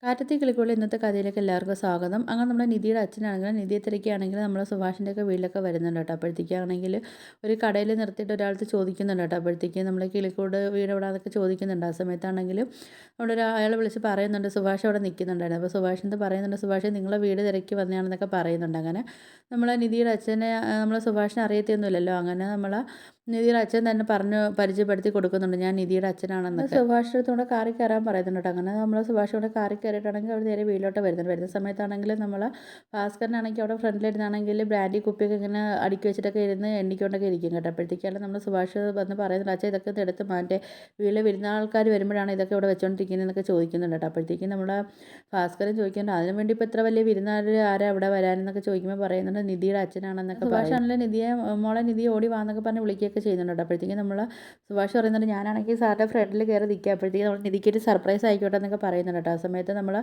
കാറ്റത്തി കിളിക്കുള്ള ഇന്നത്തെ കഥയിലേക്ക് എല്ലാവർക്കും സ്വാഗതം. അങ്ങനെ നമ്മുടെ നിധിയുടെ അച്ഛനാണെങ്കിലും നിധിയെ തിരക്കിയാണെങ്കിലും നമ്മൾ സുഭാഷിൻ്റെയൊക്കെ വീട്ടിലൊക്കെ വരുന്നുണ്ട് കേട്ടോ. അപ്പോഴത്തേക്കാണെങ്കിൽ ഒരു കടയിൽ നിർത്തിയിട്ട് ഒരാൾക്ക് ചോദിക്കുന്നുണ്ട് കേട്ടോ. അപ്പോഴത്തേക്ക് നമ്മൾ കിളിക്കൂട് വീട് എവിടെയാണെന്നൊക്കെ ചോദിക്കുന്നുണ്ട്. ആ സമയത്താണെങ്കിലും അവിടെ അയാൾ വിളിച്ച് പറയുന്നുണ്ട് സുഭാഷ് അവിടെ നിൽക്കുന്നുണ്ടായിരുന്നു. അപ്പോൾ സുഭാഷ് എന്ത് പറയുന്നുണ്ട്, സുഭാഷ് നിങ്ങളെ വീട് തിരക്കി വന്നതാണെന്നൊക്കെ പറയുന്നുണ്ട്. അങ്ങനെ നമ്മൾ നിധിയുടെ അച്ഛനെ നമ്മൾ സുഭാഷിനെ അറിയത്തൊന്നുമില്ലല്ലോ. അങ്ങനെ നമ്മൾ നിധിയുടെ അച്ഛൻ തന്നെ പറഞ്ഞ് പരിചയപ്പെടുത്തി കൊടുക്കുന്നുണ്ട്, ഞാൻ നിധിയുടെ അച്ഛനാണെന്നൊക്കെ. സുഭാഷിൻ്റെ അടുത്തുകൂടെ കാറിൽ കയറാൻ പറയുന്നുണ്ട് കേട്ടോ. അങ്ങനെ നമ്മൾ സുഭാഷിനോട് കാറിൽ കയറിയിട്ടാണെങ്കിൽ അവർ നേരെ വീട്ടിലോട്ട് വരുന്നുണ്ട്. വരുന്ന സമയത്താണെങ്കിൽ നമ്മൾ ഭാസ്കരനാണെങ്കിൽ അവിടെ ഫ്രണ്ടിലിരുന്നാണെങ്കിൽ ബ്രാൻഡി കുപ്പിയൊക്കെ ഇങ്ങനെ അടുക്കി വെച്ചിട്ടൊക്കെ ഇരുന്ന് എണ്ണിക്കൊണ്ടൊക്കെ ഇരിക്കും കേട്ടോ. അപ്പോഴത്തേക്കാണ് നമ്മൾ സുഭാഷ് വന്ന് പറയുന്നുണ്ട്, അച്ഛൻ ഇതൊക്കെ ഒന്ന് എടുത്ത് മാറ്റേ, വീട്ടിൽ വരുന്ന ആൾക്കാർ വരുമ്പോഴാണ് ഇതൊക്കെ ഇവിടെ വെച്ചുകൊണ്ടിരിക്കുന്നതെന്നൊക്കെ ചോദിക്കുന്നുണ്ട് കേട്ടോ. അപ്പോഴത്തേക്കും നമ്മുടെ ഭാസ്കരൻ ചോദിക്കുന്നുണ്ട്, അതിന് വേണ്ടി ഇപ്പോൾ ഇത്ര വലിയ വിരുന്നുകാർ ആരാ അവിടെ വരാനെന്നൊക്കെ ചോദിക്കുമ്പോൾ പറയുന്നുണ്ട് നിധിയുടെ അച്ഛനാണെന്നൊക്കെ. സുഭാഷാണല്ലോ നിധിയെ മോളെ നിധിയെ ഓടി വാന്നൊക്കെ പറഞ്ഞ് വിളിക്കുകയൊക്കെ ചെയ്യുന്നുണ്ട് കേട്ടോ. അപ്പോഴത്തേക്കും നമ്മൾ സുഭാഷ് പറയുന്നുണ്ട്, ഞാനാണെങ്കിൽ സാറിൻ്റെ ഫ്രണ്ടിൽ കയറി നിൽക്കുക. അപ്പോഴത്തേക്കും നമ്മൾ നിധിക്കൊരു സർപ്രൈസ് ആയിക്കോട്ടെ എന്നൊക്കെ പറയുന്നുണ്ട് കേട്ടോ. ആ സമയത്ത് നമ്മൾ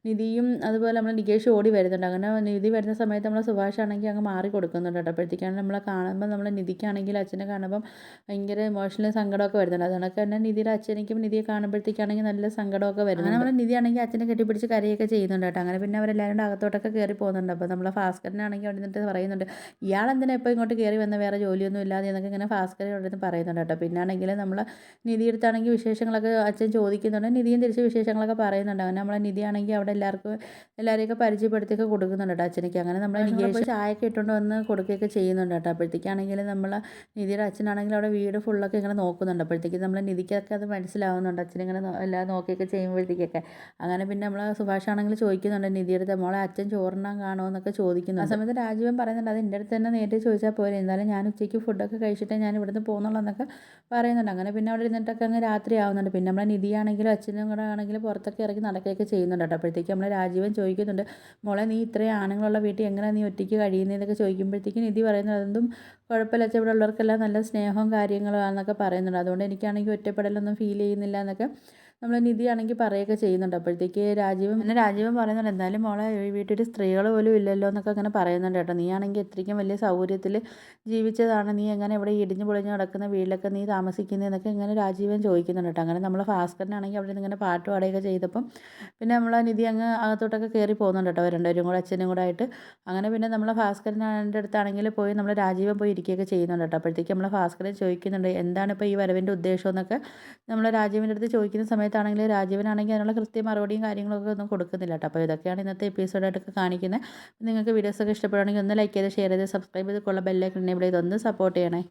നിധിയും അതുപോലെ നമ്മൾ നികേഷും ഓടി വരുന്നുണ്ട്. അങ്ങനെ നിധി വരുന്ന സമയത്ത് നമ്മൾ സുഭാഷ് ആണെങ്കിൽ അങ്ങ് മാറി കൊടുക്കുന്നുണ്ട് കേട്ടോ. അപ്പോഴത്തേക്കാണ് നമ്മളെ കാണുമ്പോൾ നമ്മൾ നിധിക്കാണെങ്കിൽ അച്ഛനെ കാണുമ്പം ഭയങ്കര ഇമോഷണൽ സങ്കടമൊക്കെ വരുന്നുണ്ട്. അതുകൊണ്ടൊക്കെ തന്നെ നിധിയുടെ അച്ഛനിക്കും നിധിയെ കാണുമ്പോഴത്തേക്കാണെങ്കിൽ നല്ല സങ്കടമൊക്കെ വരുന്നത്. അങ്ങനെ നമ്മൾ നിധിയാണെങ്കിൽ അച്ഛനെ കെട്ടിപ്പിടിച്ച് കരയൊക്കെ ചെയ്യുന്നുണ്ട് കേട്ടോ. അങ്ങനെ പിന്നെ അവരെല്ലാവരും കൂടെ അകത്തോട്ടൊക്കെ കയറി പോകുന്നുണ്ട്. അപ്പോൾ നമ്മളെ ഭാസ്കരനാണെങ്കിൽ അവിടെ നിന്നിട്ട് പറയുന്നുണ്ട്, ഇയാളെന്തിനാ ഇപ്പോൾ ഇങ്ങോട്ട് കയറി വന്ന, വേറെ ജോലിയൊന്നും ഇല്ലാതെ എന്നൊക്കെ ഇങ്ങനെ ഭാസ്കരൻ അവിടെ നിന്ന് പറയുന്നുണ്ട് കേട്ടോ. പിന്നാണെങ്കിൽ നമ്മൾ നിധിയെടുത്താണെങ്കിൽ വിശേഷങ്ങളൊക്കെ അച്ഛൻ ചോദിക്കുന്നുണ്ട്, നിധിയും തിരിച്ച് വിശേഷങ്ങളൊക്കെ പറയുന്നുണ്ട്. അങ്ങനെ നമ്മളെ നിധിയാണെങ്കിൽ അവിടെ എല്ലാവരെയൊക്കെ പരിചയപ്പെടുത്തിയൊക്കെ കൊടുക്കുന്നുണ്ട് കേട്ടോ അച്ഛനൊക്കെ. അങ്ങനെ നമ്മൾ നികേഷ് ചായയൊക്കെ ഇട്ടുകൊണ്ട് വന്ന് കൊടുക്കുകയൊക്കെ ചെയ്യുന്നുണ്ട് കേട്ടോ. അപ്പോഴത്തേക്കാണെങ്കിൽ നമ്മൾ നിധിയുടെ അച്ഛനാണെങ്കിൽ അവിടെ വീട് ഫുള്ളൊക്കെ ഇങ്ങനെ നോക്കുന്നുണ്ട്. അപ്പോഴത്തേക്കും നമ്മൾ നിധിക്കൊക്കെ അത് മനസ്സിലാവുന്നുണ്ട്, അച്ഛനിങ്ങനെ എല്ലാം നോക്കിയൊക്കെ ചെയ്യുമ്പോഴത്തേക്കൊക്കെ. അങ്ങനെ പിന്നെ നമ്മൾ സുഭാഷാണെങ്കിൽ ചോദിക്കുന്നുണ്ട് നിധിയുടെ മോളെ അച്ഛൻ ചോറിനാൻ കാണുമോ എന്നൊക്കെ ചോദിക്കുന്നു. ആ സമയത്ത് രാജീവൻ പറയുന്നുണ്ട്, അത് എൻ്റെ അടുത്ത് തന്നെ നേരിട്ട് ചോദിച്ചാൽ പോരെ, എന്തായാലും ഞാൻ ഉച്ചയ്ക്ക് ഫുഡൊക്കെ കഴിച്ചിട്ട് ഞാൻ ഇവിടുന്ന് പോകുന്നുള്ളൂ എന്നൊക്കെ പറയുന്നുണ്ട്. അങ്ങനെ പിന്നെ അവിടെ ഇരുന്നിട്ടൊക്കെ അങ്ങ് രാത്രി ആവുന്നുണ്ട്. പിന്നെ നമ്മളെ നിധിയാണെങ്കിലും അച്ഛനും കൂടെ ആണെങ്കിലും പുറത്തൊക്കെ ഇറങ്ങി നടക്കുകയൊക്കെ ചെയ്യുന്നുണ്ട് കേട്ടോ. അപ്പോഴത്തേക്ക് നമ്മൾ രാജീവൻ ചോദിക്കുന്നുണ്ട്, മോളെ നീ ഇത്രയും ആണുങ്ങളുള്ള വീട്ടിൽ എങ്ങനെയാണ് നീ ഒറ്റയ്ക്ക് കഴിയുന്നതെന്നൊക്കെ ചോദിക്കുമ്പോഴത്തേക്ക് നിധി പറയുന്നത്, അതൊന്നും കുഴപ്പമില്ല അച്ഛൻ, ഇവിടെ ഉള്ളവർക്കെല്ലാം നല്ല സ്നേഹവും കാര്യങ്ങളാണെന്നൊക്കെ പറയുന്നുണ്ട്. അതുകൊണ്ട് എനിക്കാണെങ്കിൽ ഒറ്റപ്പെടലൊന്നും ഫീൽ ചെയ്യുന്നില്ല എന്നൊക്കെ നമ്മൾ നിധിയാണെങ്കിൽ പറയുകയൊക്കെ ചെയ്യുന്നുണ്ട്. അപ്പോഴത്തേക്ക് രാജീവൻ പറയുന്നുണ്ട്, എന്തായാലും മോളെ ഈ വീട്ടിൽ സ്ത്രീകൾ പോലും ഇല്ലല്ലോ എന്നൊക്കെ അങ്ങനെ പറയുന്നുണ്ട് കേട്ടോ. നീ ആണെങ്കിൽ ഇത്രയ്ക്കും വലിയ സൗകര്യത്തിൽ ജീവിച്ചതാണ്, നീ എങ്ങനെ ഇവിടെ ഇടിഞ്ഞു പൊളിഞ്ഞ് കിടക്കുന്ന വീട്ടിലൊക്കെ നീ താമസിക്കുന്നതെന്നൊക്കെ ഇങ്ങനെ രാജീവൻ ചോദിക്കുന്നുണ്ട് കേട്ടോ. അങ്ങനെ നമ്മൾ ഭാസ്കരനാണെങ്കിൽ അവിടെ നിന്ന് ഇങ്ങനെ പാട്ട് പാടുകയൊക്കെ ചെയ്തപ്പം പിന്നെ നമ്മൾ നിധി അങ്ങ് അകത്തോട്ടൊക്കെ കയറി പോകുന്നുണ്ട് കേട്ടോ, രണ്ടുപേരും കൂടെ അച്ഛനും കൂടെ ആയിട്ട്. അങ്ങനെ പിന്നെ നമ്മൾ ഭാസ്കരൻ്റെ അടുത്താണെങ്കിൽ പോയി നമ്മൾ രാജീവൻ പോയി ഇരിക്കുകയൊക്കെ ചെയ്യുന്നുണ്ട് കേട്ടോ. അപ്പോഴത്തേക്ക് നമ്മൾ ഭാസ്കരൻ ചോദിക്കുന്നുണ്ട്, എന്താണ് ഇപ്പോൾ ഈ വരവിൻ്റെ ഉദ്ദേശം എന്നൊക്കെ നമ്മൾ രാജീവൻ്റെ അടുത്ത് ചോദിക്കുന്ന സമയത്താണെങ്കിൽ രാജീവനാണെങ്കിൽ അതിനുള്ള കൃത്യ മറുപടിയും കാര്യങ്ങളൊക്കെ ഒന്നും കൊടുക്കുന്നില്ല കേട്ടോ. അപ്പോൾ ഇതൊക്കെയാണ് ഇന്നത്തെ എപ്പിസോഡായിട്ടൊക്കെ കാണിക്കുന്നത്. നിങ്ങൾക്ക് വീഡിയോസൊക്കെ ഇഷ്ടപ്പെടുകയാണെങ്കിൽ ഒന്ന് ലൈക്ക് ചെയ്ത് ഷെയർ ചെയ്ത് സബ്സ്ക്രൈബ് ചെയ്ത് ബെല്ലൈക്കൺ എനേബിൾ ചെയ്ത് ഒന്ന് സപ്പോർട്ട് ചെയ്യണേ.